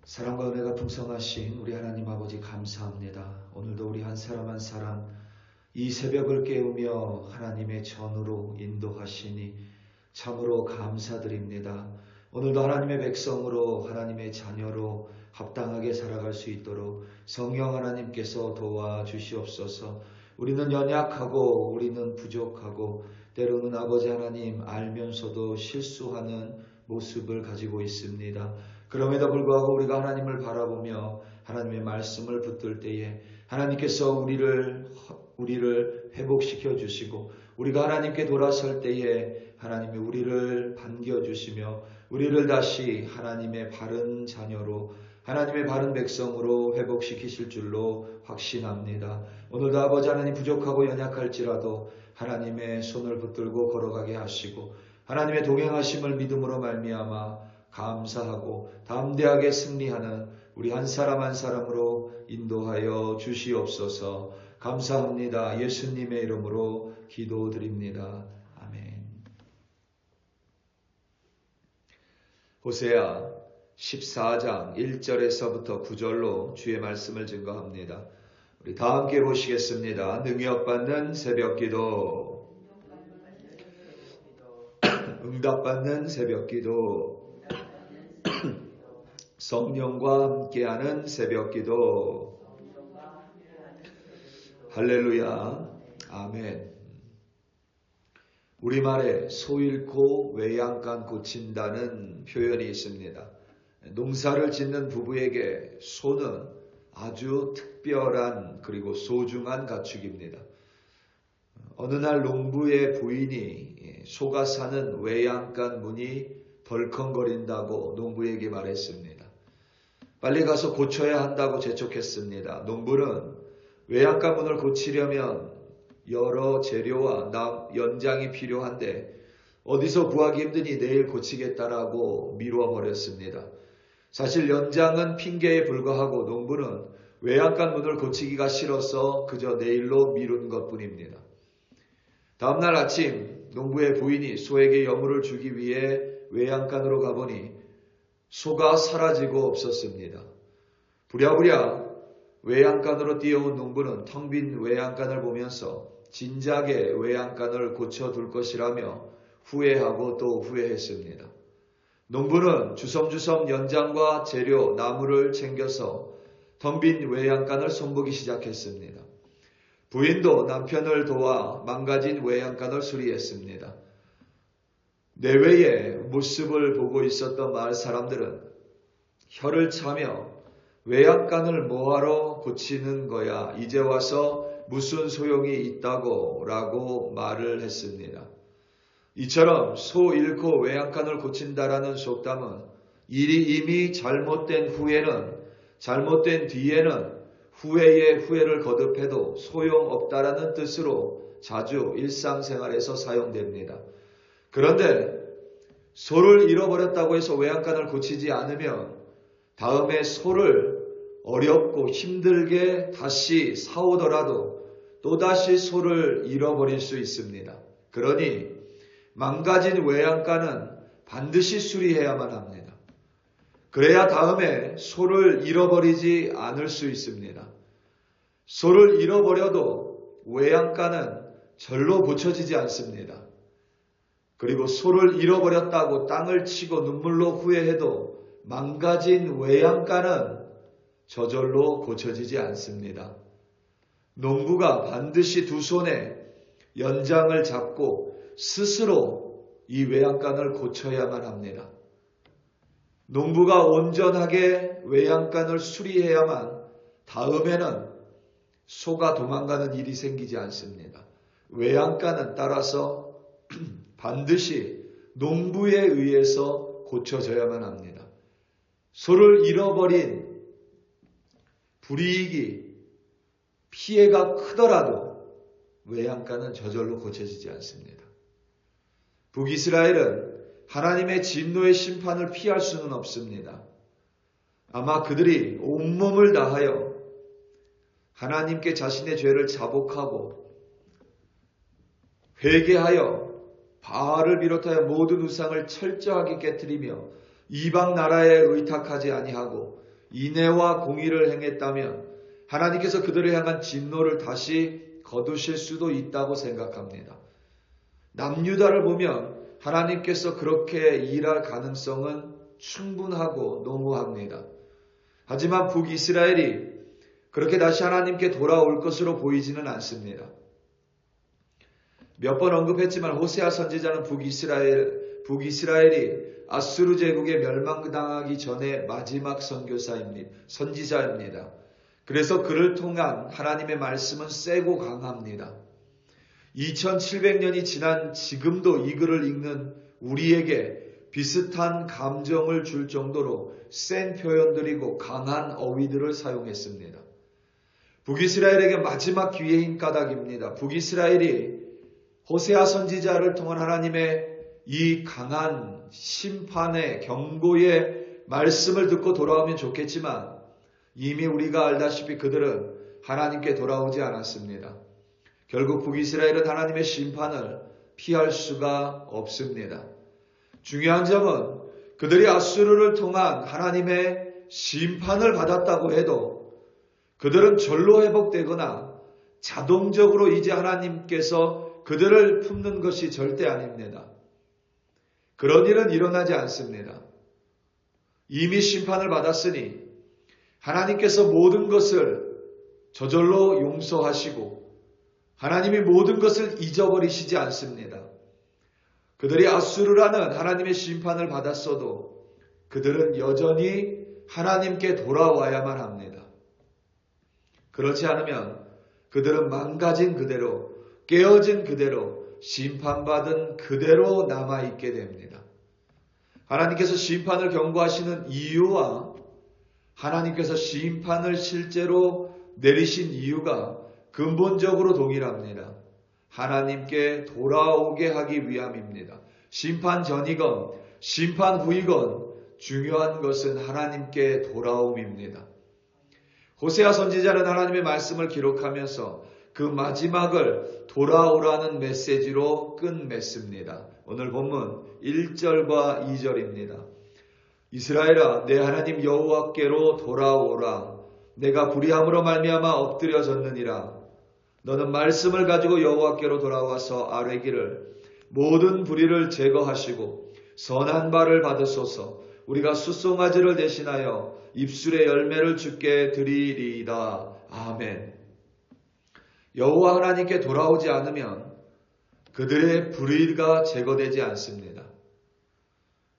사랑과 은혜가 풍성하신 우리 하나님 아버지 감사합니다. 오늘도 우리 한 사람 한 사람 이 새벽을 깨우며 하나님의 전으로 인도하시니 참으로 감사드립니다. 오늘도 하나님의 백성으로 하나님의 자녀로 합당하게 살아갈 수 있도록 성령 하나님께서 도와주시옵소서. 우리는 연약하고 우리는 부족하고 때로는 아버지 하나님 알면서도 실수하는 모습을 가지고 있습니다. 그럼에도 불구하고 우리가 하나님을 바라보며 하나님의 말씀을 붙들 때에 하나님께서 우리를 회복시켜 주시고 우리가 하나님께 돌아설 때에 하나님이 우리를 반겨주시며 우리를 다시 하나님의 바른 자녀로 하나님의 바른 백성으로 회복시키실 줄로 확신합니다. 오늘도 아버지 하나님 부족하고 연약할지라도 하나님의 손을 붙들고 걸어가게 하시고 하나님의 동행하심을 믿음으로 말미암아 감사하고 담대하게 승리하는 우리 한 사람 한 사람으로 인도하여 주시옵소서. 감사합니다. 예수님의 이름으로 기도드립니다. 아멘. 호세아 14장 1절에서부터 9절로 주의 말씀을 증거합니다. 우리 다 함께 보시겠습니다. 능력받는 새벽기도, 응답받는 새벽기도, 성령과 함께하는 새벽기도. 할렐루야. 아멘. 우리말에 소 잃고 외양간 고친다는 표현이 있습니다. 농사를 짓는 부부에게 소는 아주 특별한 그리고 소중한 가축입니다. 어느 날 농부의 부인이 소가 사는 외양간 문이 덜컹거린다고 농부에게 말했습니다. 빨리 가서 고쳐야 한다고 재촉했습니다. 농부는 외양간 문을 고치려면 여러 재료와 연장이 필요한데 어디서 구하기 힘드니 내일 고치겠다라고 미뤄버렸습니다. 사실 연장은 핑계에 불과하고 농부는 외양간 문을 고치기가 싫어서 그저 내일로 미룬 것뿐입니다. 다음날 아침 농부의 부인이 소에게 여물을 주기 위해 외양간으로 가보니 소가 사라지고 없었습니다. 부랴부랴 외양간으로 뛰어온 농부는 텅 빈 외양간을 보면서 진작에 외양간을 고쳐둘 것이라며 후회하고 또 후회했습니다. 농부는 주섬주섬 연장과 재료, 나무를 챙겨서 텅 빈 외양간을 손보기 시작했습니다. 부인도 남편을 도와 망가진 외양간을 수리했습니다. 내외의 모습을 보고 있었던 마을 사람들은 혀를 차며 외양간을 뭐하러 고치는 거야? 이제 와서 무슨 소용이 있다고 라고 말을 했습니다. 이처럼 소 잃고 외양간을 고친다라는 속담은 일이 이미 잘못된 후에는 잘못된 뒤에는 후회에 후회를 거듭해도 소용없다라는 뜻으로 자주 일상생활에서 사용됩니다. 그런데 소를 잃어버렸다고 해서 외양간을 고치지 않으면 다음에 소를 어렵고 힘들게 다시 사오더라도 또다시 소를 잃어버릴 수 있습니다. 그러니 망가진 외양간은 반드시 수리해야만 합니다. 그래야 다음에 소를 잃어버리지 않을 수 있습니다. 소를 잃어버려도 외양간은 절로 고쳐지지 않습니다. 그리고 소를 잃어버렸다고 땅을 치고 눈물로 후회해도 망가진 외양간은 저절로 고쳐지지 않습니다. 농부가 반드시 두 손에 연장을 잡고 스스로 이 외양간을 고쳐야만 합니다. 농부가 온전하게 외양간을 수리해야만 다음에는 소가 도망가는 일이 생기지 않습니다. 외양간은 따라서 반드시 농부에 의해서 고쳐져야만 합니다. 소를 잃어버린 불이익이 피해가 크더라도 외양간은 저절로 고쳐지지 않습니다. 북이스라엘은 하나님의 진노의 심판을 피할 수는 없습니다. 아마 그들이 온몸을 다하여 하나님께 자신의 죄를 자복하고 회개하여 바알을 비롯하여 모든 우상을 철저하게 깨뜨리며 이방 나라에 의탁하지 아니하고 인애와 공의를 행했다면 하나님께서 그들을 향한 진노를 다시 거두실 수도 있다고 생각합니다. 남유다를 보면 하나님께서 그렇게 일할 가능성은 충분하고 농후합니다. 하지만 북이스라엘이 그렇게 다시 하나님께 돌아올 것으로 보이지는 않습니다. 몇 번 언급했지만 호세아 선지자는 북이스라엘이 아수르 제국에 멸망당하기 전에 마지막 선지자입니다. 그래서 그를 통한 하나님의 말씀은 세고 강합니다. 2700년이 지난 지금도 이 글을 읽는 우리에게 비슷한 감정을 줄 정도로 센 표현들이고 강한 어휘들을 사용했습니다. 북이스라엘에게 마지막 기회인 까닭입니다. 북이스라엘이 호세아 선지자를 통한 하나님의 이 강한 심판의 경고의 말씀을 듣고 돌아오면 좋겠지만 이미 우리가 알다시피 그들은 하나님께 돌아오지 않았습니다. 결국 북이스라엘은 하나님의 심판을 피할 수가 없습니다. 중요한 점은 그들이 아수르를 통한 하나님의 심판을 받았다고 해도 그들은 절로 회복되거나 자동적으로 이제 하나님께서 그들을 품는 것이 절대 아닙니다. 그런 일은 일어나지 않습니다. 이미 심판을 받았으니 하나님께서 모든 것을 저절로 용서하시고 하나님이 모든 것을 잊어버리시지 않습니다. 그들이 아수르라는 하나님의 심판을 받았어도 그들은 여전히 하나님께 돌아와야만 합니다. 그렇지 않으면 그들은 망가진 그대로, 깨어진 그대로, 심판받은 그대로 남아있게 됩니다. 하나님께서 심판을 경고하시는 이유와 하나님께서 심판을 실제로 내리신 이유가 근본적으로 동일합니다. 하나님께 돌아오게 하기 위함입니다. 심판 전이건 심판 후이건 중요한 것은 하나님께 돌아옴입니다. 호세아 선지자는 하나님의 말씀을 기록하면서 그 마지막을 돌아오라는 메시지로 끝맺습니다. 오늘 본문 1절과 2절입니다. 이스라엘아, 내 하나님 여호와께로 돌아오라. 내가 불의함으로 말미암아 엎드려졌느니라. 너는 말씀을 가지고 여호와께로 돌아와서 아뢰기를 모든 불의를 제거하시고 선한 바를 받으소서. 우리가 숫송아지를 대신하여 입술의 열매를 주께 드리리이다. 아멘. 여호와 하나님께 돌아오지 않으면 그들의 불의가 제거되지 않습니다.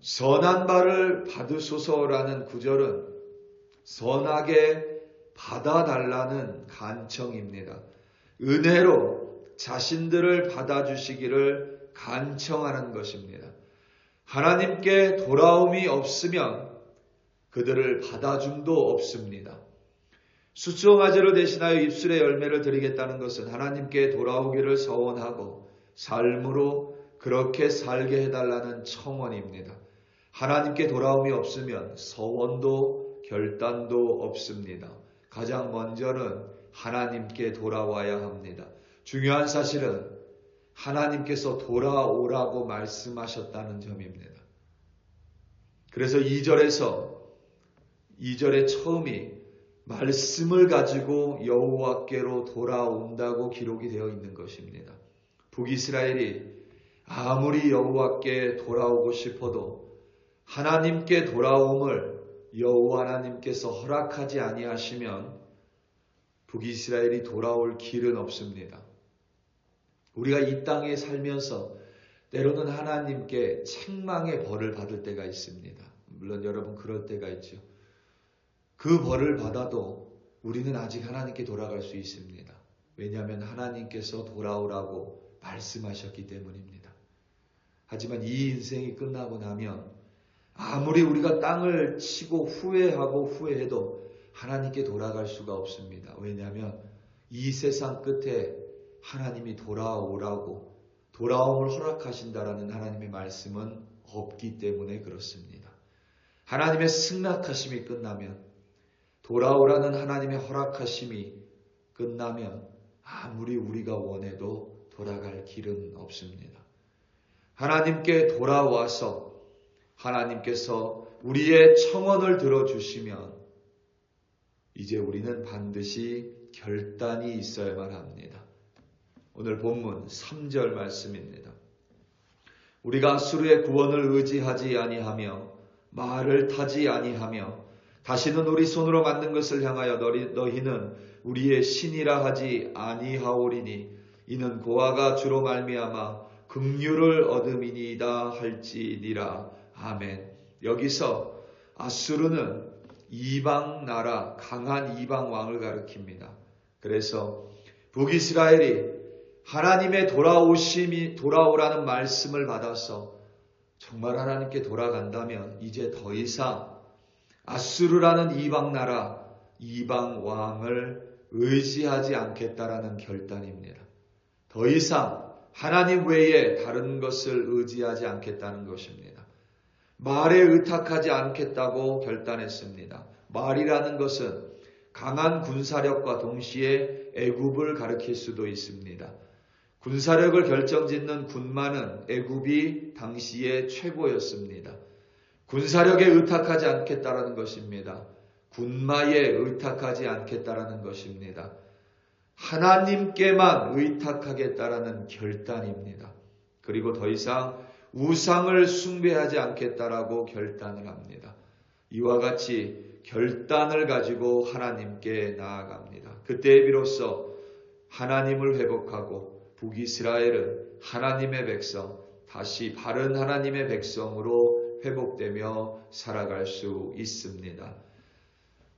선한 바를 받으소서라는 구절은 선하게 받아달라는 간청입니다. 은혜로 자신들을 받아주시기를 간청하는 것입니다. 하나님께 돌아옴이 없으면 그들을 받아줌도 없습니다. 숫송아지를 대신하여 입술의 열매를 드리겠다는 것은 하나님께 돌아오기를 서원하고 삶으로 그렇게 살게 해달라는 청원입니다. 하나님께 돌아옴이 없으면 서원도 결단도 없습니다. 가장 먼저는 하나님께 돌아와야 합니다. 중요한 사실은 하나님께서 돌아오라고 말씀하셨다는 점입니다. 그래서 2절의 처음이 말씀을 가지고 여호와께로 돌아온다고 기록이 되어 있는 것입니다. 북이스라엘이 아무리 여호와께 돌아오고 싶어도 하나님께 돌아옴을 여호와 하나님께서 허락하지 아니하시면 북이스라엘이 돌아올 길은 없습니다. 우리가 이 땅에 살면서 때로는 하나님께 책망의 벌을 받을 때가 있습니다. 물론 여러분 그럴 때가 있죠. 그 벌을 받아도 우리는 아직 하나님께 돌아갈 수 있습니다. 왜냐하면 하나님께서 돌아오라고 말씀하셨기 때문입니다. 하지만 이 인생이 끝나고 나면 아무리 우리가 땅을 치고 후회해도 하나님께 돌아갈 수가 없습니다. 왜냐하면 이 세상 끝에 하나님이 돌아오라고 돌아옴을 허락하신다라는 하나님의 말씀은 없기 때문에 그렇습니다. 하나님의 승낙하심이 끝나면 돌아오라는 하나님의 허락하심이 끝나면 아무리 우리가 원해도 돌아갈 길은 없습니다. 하나님께 돌아와서 하나님께서 우리의 청원을 들어주시면 이제 우리는 반드시 결단이 있어야만 합니다. 오늘 본문 3절 말씀입니다. 우리가 아수르의 구원을 의지하지 아니하며 말을 타지 아니하며 다시는 우리 손으로 만든 것을 향하여 너희는 우리의 신이라 하지 아니하오리니 이는 고아가 주로 말미암아 긍휼을 얻음이니이다 할지니라. 아멘. 여기서 아수르는 이방 나라, 강한 이방 왕을 가리킵니다. 그래서 북이스라엘이 하나님의 돌아오라는 말씀을 받아서 정말 하나님께 돌아간다면 이제 더 이상 아수르라는 이방 나라, 이방 왕을 의지하지 않겠다라는 결단입니다. 더 이상 하나님 외에 다른 것을 의지하지 않겠다는 것입니다. 말에 의탁하지 않겠다고 결단했습니다. 말이라는 것은 강한 군사력과 동시에 애굽을 가리킬 수도 있습니다. 군사력을 결정짓는 군마는 애굽이 당시의 최고였습니다. 군사력에 의탁하지 않겠다라는 것입니다. 군마에 의탁하지 않겠다라는 것입니다. 하나님께만 의탁하겠다라는 결단입니다. 그리고 더 이상 우상을 숭배하지 않겠다라고 결단을 합니다. 이와 같이 결단을 가지고 하나님께 나아갑니다. 그때 비로소 하나님을 회복하고 북이스라엘은 하나님의 백성, 다시 바른 하나님의 백성으로 회복되며 살아갈 수 있습니다.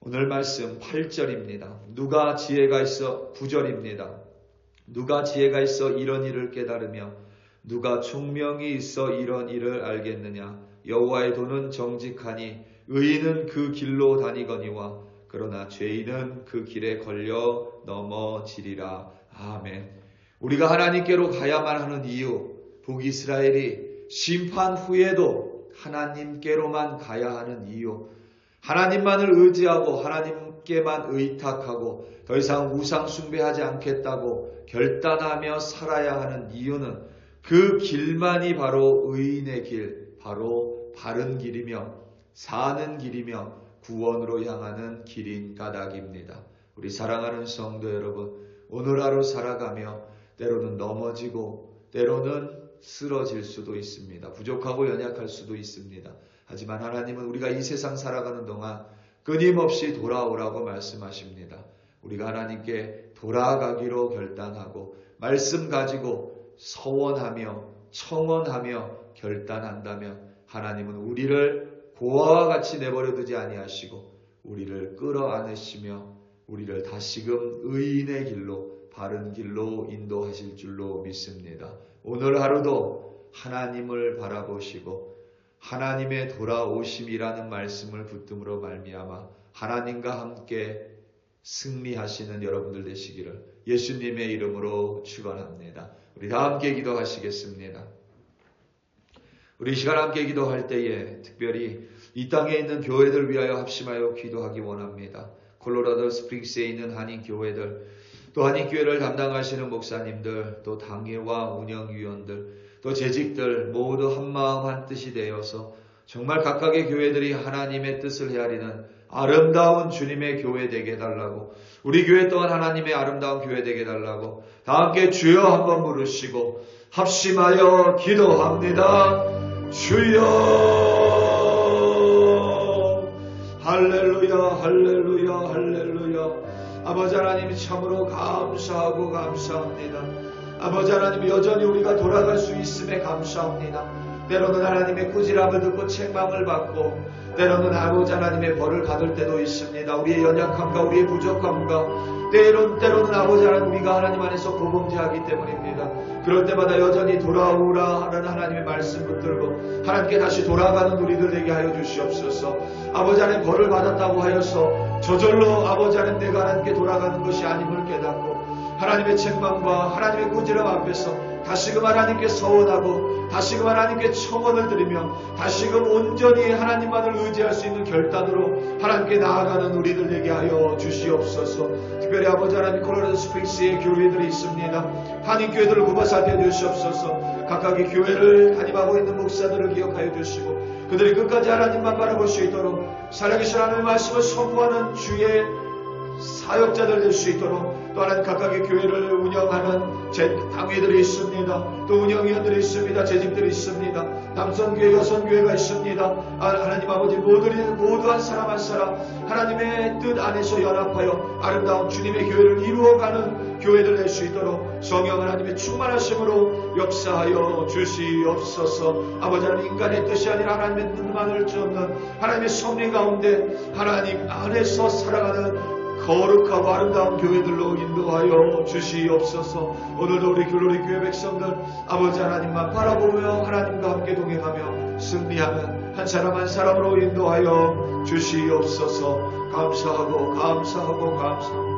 오늘 말씀 8절입니다. 누가 지혜가 있어 9절입니다. 누가 지혜가 있어 이런 일을 깨달으며 누가 총명이 있어 이런 일을 알겠느냐. 여호와의 도는 정직하니 의인은 그 길로 다니거니와 그러나 죄인은 그 길에 걸려 넘어지리라. 아멘. 우리가 하나님께로 가야만 하는 이유, 북이스라엘이 심판 후에도 하나님께로만 가야 하는 이유, 하나님만을 의지하고 하나님께만 의탁하고 더 이상 우상 숭배하지 않겠다고 결단하며 살아야 하는 이유는 그 길만이 바로 의인의 길, 바로 바른 길이며 사는 길이며 구원으로 향하는 길인 까닭입니다. 우리 사랑하는 성도 여러분, 오늘 하루 살아가며 때로는 넘어지고 때로는 쓰러질 수도 있습니다. 부족하고 연약할 수도 있습니다. 하지만 하나님은 우리가 이 세상 살아가는 동안 끊임없이 돌아오라고 말씀하십니다. 우리가 하나님께 돌아가기로 결단하고 말씀 가지고 서원하며 청원하며 결단한다면 하나님은 우리를 고아와 같이 내버려 두지 아니하시고 우리를 끌어안으시며 우리를 다시금 의인의 길로 바른 길로 인도하실 줄로 믿습니다. 오늘 하루도 하나님을 바라보시고 하나님의 돌아오심이라는 말씀을 붙듦으로 말미암아 하나님과 함께 승리하시는 여러분들 되시기를 예수님의 이름으로 축원합니다. 우리 다 함께 기도하시겠습니다. 우리 시간 함께 기도할 때에 특별히 이 땅에 있는 교회들 위하여 합심하여 기도하기 원합니다. 콜로라도 스프링스에 있는 한인교회들, 또 한인교회를 담당하시는 목사님들, 또 당회와 운영위원들, 또 재직들 모두 한마음 한뜻이 되어서 정말 각각의 교회들이 하나님의 뜻을 헤아리는 아름다운 주님의 교회 되게 해달라고, 우리 교회 또한 하나님의 아름다운 교회 되게 해달라고 다 함께 주여 한번 부르시고 합심하여 기도합니다. 주여, 할렐루야, 할렐루야, 할렐루야. 아버지 하나님 참으로 감사하고 감사합니다. 아버지 하나님 여전히 우리가 돌아갈 수 있음에 감사합니다. 때로는 하나님의 꾸지람을 듣고 책망을 받고 때로는 아버지 하나님의 벌을 받을 때도 있습니다. 우리의 연약함과 우리의 부족함과 때로는 아버지 하나님 우리가 하나님 안에서 고범죄하기 때문입니다. 그럴 때마다 여전히 돌아오라 하는 하나님의 말씀 붙들고 하나님께 다시 돌아가는 우리들 되게 하여 주시옵소서. 아버지 하나님 벌을 받았다고 하여서 저절로 아버지 하나님 내가 하나님께 돌아가는 것이 아님을 깨닫고 하나님의 책망과 하나님의 꾸지람 앞에서 다시금 하나님께 서원하고 다시금 하나님께 청원을 드리며 다시금 온전히 하나님만을 의지할 수 있는 결단으로 하나님께 나아가는 우리들 되게 하여 주시옵소서. 특별히 아버지 하나님 콜로라도 스프링스의 교회들이 있습니다. 한인교회들을 굽어 살펴 주시옵소서. 각각의 교회를 담임하고 있는 목사들을 기억하여 주시고 그들이 끝까지 하나님만 바라볼 수 있도록 살아계신 하나님의 말씀을 선포하는 주의 사역자들 될 수 있도록 또 하나님 각각의 교회를 운영하는 당회들이 있습니다. 또 운영위원들이 있습니다. 재직들이 있습니다. 남성교회, 여성교회가 있습니다. 하나님 아버지 모두 한 사람 한 사람 하나님의 뜻 안에서 연합하여 아름다운 주님의 교회를 이루어가는 교회들 될 수 있도록 성령 하나님의 충만하심으로 역사하여 주시옵소서. 아버지 하나님, 인간의 뜻이 아니라 하나님의 뜻만을 쫓는 하나님의 섭리 가운데 하나님 안에서 살아가는 거룩하고 아름다운 교회들로 인도하여 주시옵소서. 오늘도 우리 글로리 교회 백성들 아버지 하나님만 바라보며 하나님과 함께 동행하며 승리하는 한 사람 한 사람으로 인도하여 주시옵소서. 감사하고 감사하고 감사하고